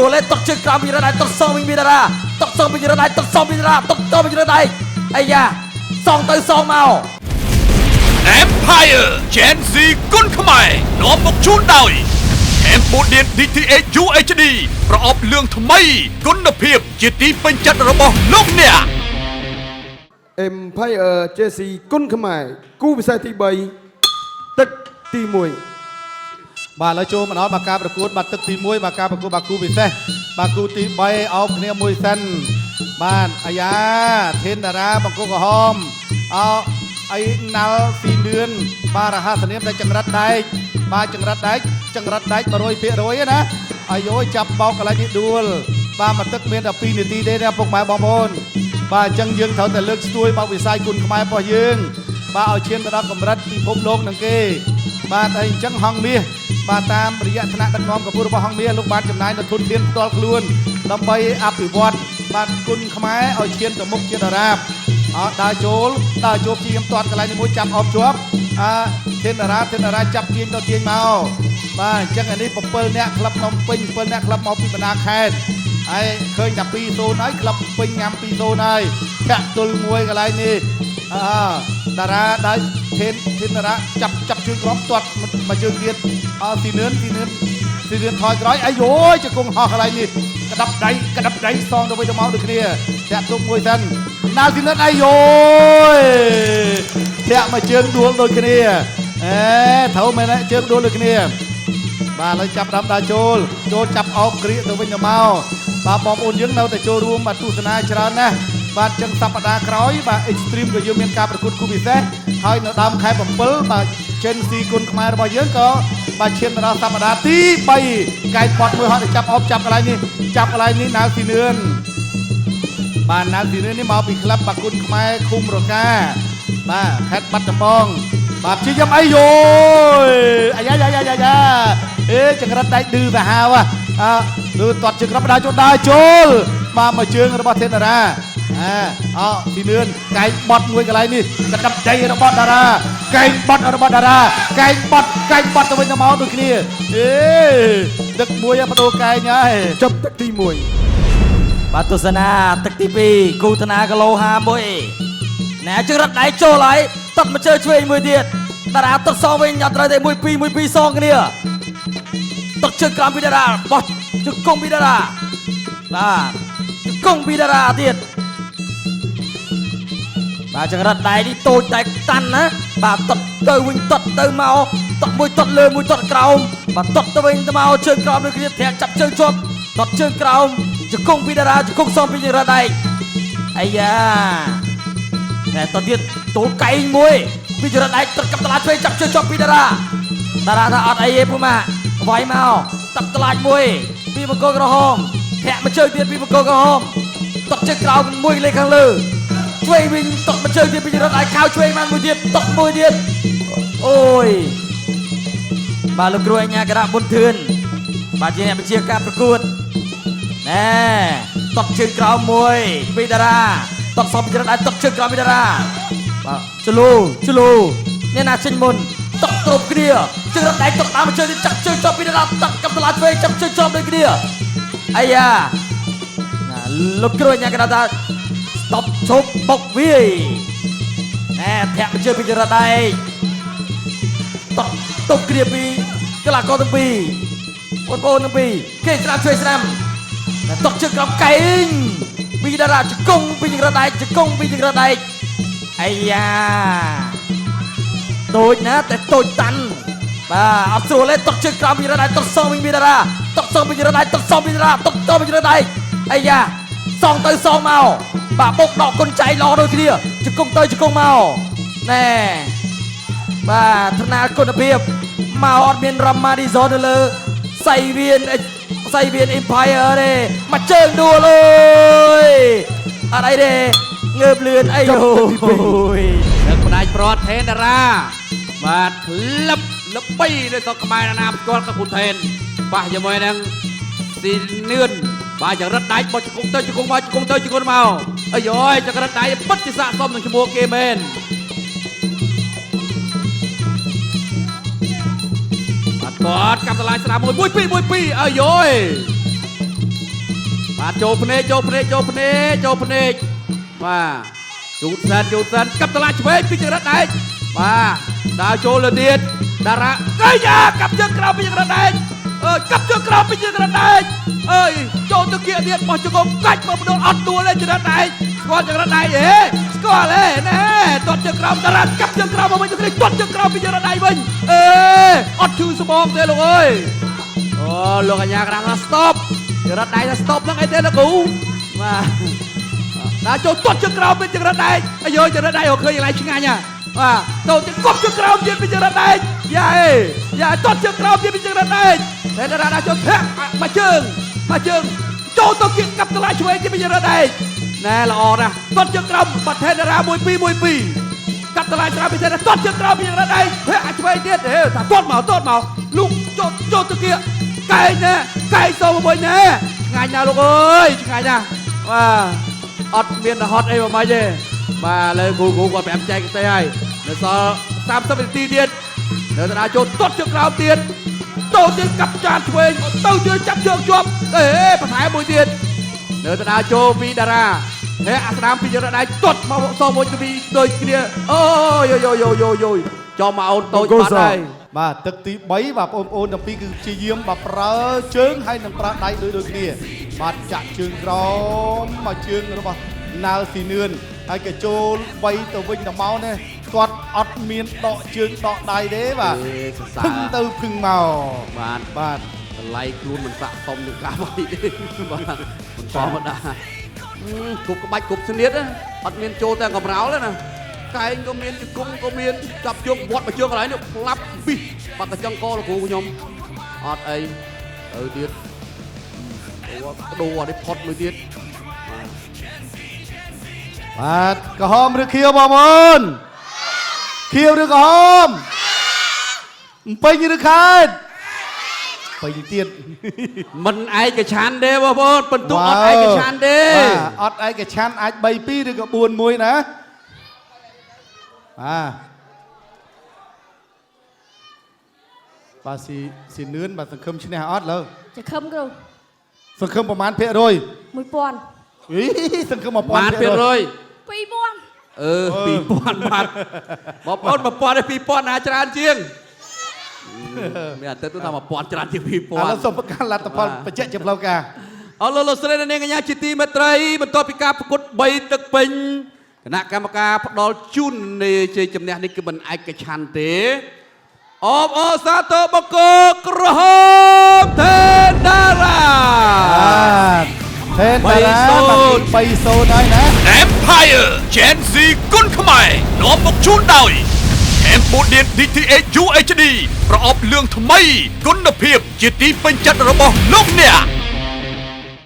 ตัวเล่นตกเชือกกรามมีระดับตกซองมีระดับตกซองมีระดับตกซองมีระดับตกซองมีระดับไอ้ยาซองต่อซองเมา Empire Gen Z គុណខ្មែរនាំមកជូនដោយ Cambodia DTA UHD ប្រអប់លឿងថ្មីគុណភាពជាទីពេញចិត្តរបស់លោកអ្នក Empire JC គុណខ្មែរគូពិសេសទី3ទឹកទី1បាទឥឡូវចូលមកដល់មកការប្រកួតបាទទឹកទី1មកការប្រកួតបាទគូពិសេសបាទគូទី3អោបគ្នាមួយសិនបាទអាយ៉ាធានតារាបង្គោលក្រហមអោអីណាល់ពីលឿនបាទរហ័សនាមតែចង្រិតដែកបាទចង្រិតដែក100%ណាអាយយចាប់បោកកន្លែងនេះដួលបាទមកទឹកមានតែ2នាទីទេណាពុកម៉ែបងប្អូនបាទអញ្ចឹងយើងត្រូវតែលើកស្ទួយបោកវិស័យគុណខ្មែររបស់យើងបាទឲ្យឈានទៅដល់កម្រិតពិភពលោកនឹងគេបាទហើយអញ្ចឹងហងមាសបាទតាមរយៈថ្នាក់ដឹកនាំកម្ពុជារបស់ហងមាសលោកបានចំណាយនូវធនធានផ្ទាល់ខ្លួនដើម្បីអភិវឌ្ឍបាទគុណខ្មែរឲ្យឈានទៅមុខជាតារាបដើរចូលព្យាយាមទាត់កន្លែងនេះមួយចាប់អបជាប់ធានតារាចាប់ទាញទៅទាញមកបាទអញ្ចឹងអានេះ7នាក់ក្លឹបភ្នំពេញ7នាក់ក្លឹបមកពីបណ្ដាខេត្តហើយឃើញតែ2-0ហើយក្លឹបពេញញ៉ាំ2-0ហើយធាក់ទល់មួយកន្លែងនេះតារាដែរធានតារាចាប់ជើងក្រោមទាត់មកជើងទៀតទីនឿនថយក្រោយអាយយជង្គង់ហោះកន្លែងនេះក្តាប់ដៃសងទៅវិញទៅមកដូចគ្នាធាក់ទុកមួយសិនណាល់ទីនឿនអាយយធាក់មកជើងដួលដូចគ្នាត្រូវមែនទេជើងដួលដូចគ្នាបាទឥឡូវចាប់ដើមដើរចូលចាប់អោបគ្រាកទៅវិញទៅមកបាទបងប្អូនយើងនៅតែចូលរួមបាទទស្សនាច្រើនណាស់បាទចឹងសប្តាហ៍ក្រោយបាទ Extreme ក៏យើងមានការប្រកួតគូពិសេសហើយនៅដើមខែ7បាទ Gen Z គុណខ្មែររបស់យើងក៏បាទឈានទៅដល់សប្តាហ៍ទី3កែបត់មួយហត់ទៅចាប់អបចាប់កន្លែងនេះណាល់ទីនឿនបាទណាល់ទីនឿននេះមកពីក្លឹបបាទគុណខ្មែរឃុំរកាបាទខេត្តបាត់ដំបងបាទព្យាយាមអីយយអាយ៉ាចង្រិតដៃឌឺសាហាវលើទាត់ជើងក្រោមដើរចូលបាទមកជើងរបស់ធានតារាទីនឿនកែងបត់មួយកន្លែងនេះកណ្ដាប់ដៃរបស់តារាកែងបត់ទៅវិញទៅមកដូចគ្នាទឹកមួយបដូរកែងហើយចប់ទឹកទី1បាទទស្សនាទឹកទី2គូធនាគីឡូ51ណែជើងរត់ដៃចូលហើយតត់មកជើងឆ្វេងមួយទៀតតារាតត់សងវិញអត់ត្រូវទេ1-2សងគ្នាតត់ជើងក្រោមពីតារាបោះជង្គង់ពីតារាបាទជង្គង់ពីតារាទៀតបាទចង្រិតដៃនេះតូចតែតាន់ណាបាទតត់ទៅវិញតត់ទៅមកតត់មួយតត់លើមួយតត់ក្រោមបាទតត់ទៅវិញទៅមកជើងក្រោមដូចគ្នាធាក់ចាប់ជើងជាប់តត់ជើងក្រោមជង្គង់ពីតារាជង្គង់សំពីចង្រិតដៃអាយ៉ាតែតត់ទៀតទូលកែងមួយពីចង្រិតដៃទឹកកាប់តឡាឆ្វេងចាប់ជើងជាប់ពីតារាថាអត់អីទេពុកម៉ាវាយមកតាប់តឡាមួយពីបង្គោលក្រហមធាក់មកជើងទៀតពីបង្គោលក្រហមតត់ជើងក្រោមមួយលេខខាងលើឆ្វេងវិញតក់មកជើងទៀតពីចង្រិតដៃខោឆ្វេងបានមួយទៀតតក់មួយទៀតអូយបាទលោកគ្រូអញ្ញាក្រាបុនធឿនបាទជាអ្នកបញ្ជាការប្រកួតណែតក់ជើងក្រោមមួយពីតារាតក់សំពីចង្រិតដៃតក់ជើងក្រោមពីតារាបាទជលូអ្នកណាចេញមុនតក់គ្រប់គ្នាចង្រិតដៃតក់តាមមកជើងទៀតចាប់ជើងជាប់ពីតារាតក់កាប់តឡាឆ្វេងចាប់ជើងជាប់ដូចគ្នាអាយ៉ាណាលោកគ្រូអញ្ញាក្រាថាតបឈប់បុកវាយណែធាក់មកជើងពីចង្រិតដៃតបគ្រាពីកីឡាករទាំងពីរបងប្អូនទាំងពីរគេស្រាំជួយស្រាំតបជើងក្រោមកែងពីតារាជង្គង់ពីចង្រិតដៃអាយ៉ាតូចណាតែតូចតាន់បាទអត់ស្រួលទេតបជើងក្រោមពីចង្រិតដៃតបសងវិញពីតារាតបសងពីចង្រិតដៃតបសងពីតារាតបតពីចង្រិតដៃអាយ៉ាសងទៅសងមកបាទបុកដកគុណចៃល្អដូចគ្នាជង្គង់ទៅជង្គង់មកណែបាទថ្នាលគុណភាពមកអត់មានរ៉ាម៉ាឌីហ្សនទៅលើសៃវៀន Empire ទេមកជើងដួលអើយអត់អីទេងើបលឿនអីអូយនឹងផ្ដាច់ប្រត់ថេនតារាបាទក្លឹបល្បីនៅស្រុកខ្មែរណាមស្គាល់ក៏គុណថេនប៉ះជាមួយនឹងទីនឿនបាទចង្រិតដៃបោះជង្គង់ទៅជង្គង់មកអាយយចង្រិតដៃពិតជាស័ក្តិសមនឹងឈ្មោះគេមែនបាទកាប់តឡាស្រាមួយ1-2អាយយ បាទចូលភ្នែកបាទជូតសានកាប់តឡាឆ្វេងពីចរិតឯកបាទដើរចូលលើទៀតតារ៉ាកាយកាប់ជើងក្រោមពីចរិតឯកកាប់ជើងក្រោមពីចរិតឯកអើយចូលទៅគៀកទៀតបោះជង្គង់កាច់មកបដូរអត់ទួលទេចរិតឯកស្គាល់ចរិតឯកហេស្គាល់ហេណែទាត់ជើងក្រោមតារ៉ាកាប់ជើងក្រោមមកវិញទៅទាត់ជើងក្រោមពីចរិតឯកវិញអត់ឈឺស្មងទេលោកអើយអូលោកអាញាក្រាស់ថា stop ចរិតឯកថា stop ហ្នឹងអីទេលោកគ្រូបាទដើរចូលទាត់ជើងក្រោមពីចរិតឯកអាយចរិតឯកអូឃើញកន្លែងឆ្ងាញ់ហ่ะបាទទៅទីគប់ជើងក្រោមទៀតពីចរិតឯកយ៉ាទាត់ជើងក្រោមទៀតពីចរិតឯកតែតារ៉ាដើរចូលធាក់មកជើងចូលទៅគៀកកាប់តឡាឆ្វេងទៀតពីចរិតឯកណែល្អណាស់ទាត់ជើងក្រោមបាត់ថេតារ៉ា1-2កាប់តឡាឆ្វេងពីថេតាទាត់ជើងក្រោមពីចរិតឯកធាក់ឆ្វេងទៀតថាទាត់មកលុកចូលទៅគៀកកែងណែកែងចូលមកវិញណែឆ្ងាញ់ណាស់លោកអើយឆ្ងាញ់ណាស់បាទអត់មានរហត់អីមកមិនទេបាទលើគ្រូគាត់ប្រាប់ចែកទេហើយនៅសល់30នាទីទៀតនៅតារាចូលទាត់ជើងក្រោមទៀតចូលទៀតកាប់ចានឆ្វេងទៅទៀតចាប់ជើងជាប់បន្ថែមមួយទៀតនៅតារាចូលពីតារាហេអាស្ដាមពីចរិតឯកទាត់មកសងមួយទៅពីដូចគ្នាអូយចូលមកអូនតូចបាត់ហើយបាទទឹកទី3បាទបងប្អូនទាំងពីរគឺព្យាយាមបាទប្រើជើងហើយនឹងប្រើដៃដូចគ្នាបាទចាក់ជើងក្រោមមកជើងរបស់ណាល់ស៊ីនឿនហើយក៏ចូល3ទៅវិញទៅមកនេះគាត់អត់មានដកជើងដកដៃទេបាទភឹងទៅភឹងមកបាទតម្លៃខ្លួនមិនស័ក្តិសមនឹងការវាយទេបាទមិនធម្មតាគ្រប់ក្បាច់គ្រប់ស្នៀតអត់មានចូលតែកំរោលទេណាកែងក៏មានជង្គង់ក៏មានចាប់ជើងវត្តមកជើងកន្លែងនេះផ្លាប់ពីបាត់តែចង្កលោកគ្រូខ្ញុំអត់អីទៅទៀតដូរអត់នេះផុតមួយទៀតបាទក្រហមឬខៀវបងប្អូនខៀវឬក្រហមពេញឬខេតពេញទៀតមិនឯកច្ឆានទេបងប្អូនពិន្ទុអត់ឯកច្ឆានទេអត់ឯកច្ឆានអាច3-2ឬក៏4-1ណាបាទស៊ីនឿនបាទសង្ឃឹមឈ្នះអត់លើសង្ឃឹមគ្រូសង្ឃឹមប្រមាណភាគរយ 1000 សង្ឃឹម1000%2000 2000 2000បាទបងប្អូន1000 2000ណាច្រើនជាងមានអតិថិជនថា1000ច្រើនជាង2000ឥឡូវសូមប្រកាសលទ្ធផលបញ្ជាក់ជាផ្លូវការអរលោកស្រីនិងនាងកញ្ញាជាទីមេត្រីបន្ទាប់ពីការប្រកួត3ទឹកពេញគណៈកម្មការផ្ដល់ជូននៃជ័យជំនះនេះគឺមិនឯកច្ឆានទេអបអរសាទរបង្គោលក្រហមថេដារ៉ាថេដារ៉ា3-0ហើយណា Empire Gen Z គុណខ្មែរនាំមកជូនដោយ Cambodia DTH UHD ប្រអប់លឿងថ្មីគុណភាពជាទីពេញចិត្តរបស់លោកអ្នក